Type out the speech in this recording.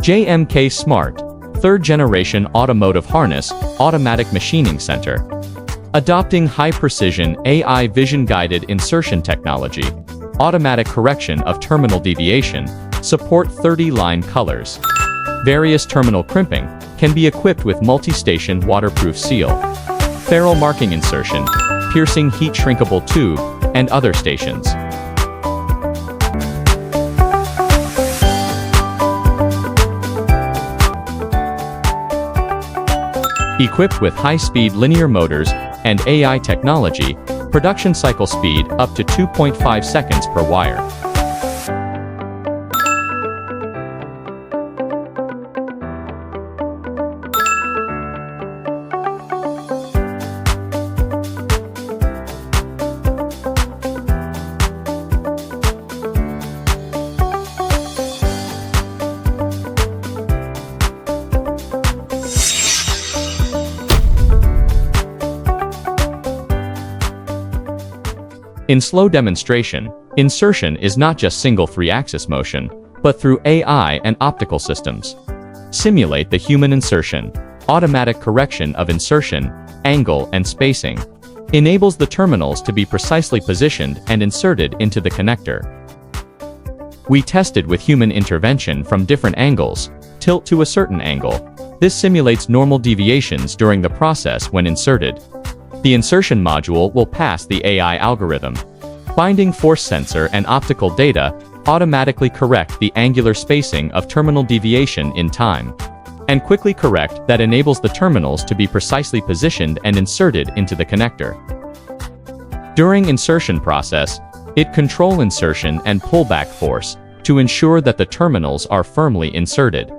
JMK Smart, third-generation automotive harness, automatic machining center. Adopting high-precision AI vision-guided insertion technology, automatic correction of terminal deviation, support 30-line colors. Various terminal crimping can be equipped with multi-station waterproof seal, ferrule marking insertion, piercing heat shrinkable tube, and other stations. Equipped with high-speed linear motors and AI technology, production cycle speed up to 2.5 seconds per wire. In slow demonstration, insertion is not just single 3-axis motion, but through AI and optical systems. Simulate the human insertion. Automatic correction of insertion, angle, and spacing enables the terminals to be precisely positioned and inserted into the connector. We tested with human intervention from different angles, tilt to a certain angle. This simulates normal deviations during the process when inserted. The insertion module will pass the AI algorithm. Binding force sensor and optical data automatically correct the angular spacing of terminal deviation in time, and quickly correct that enables the terminals to be precisely positioned and inserted into the connector. During insertion process, it control insertion and pullback force to ensure that the terminals are firmly inserted.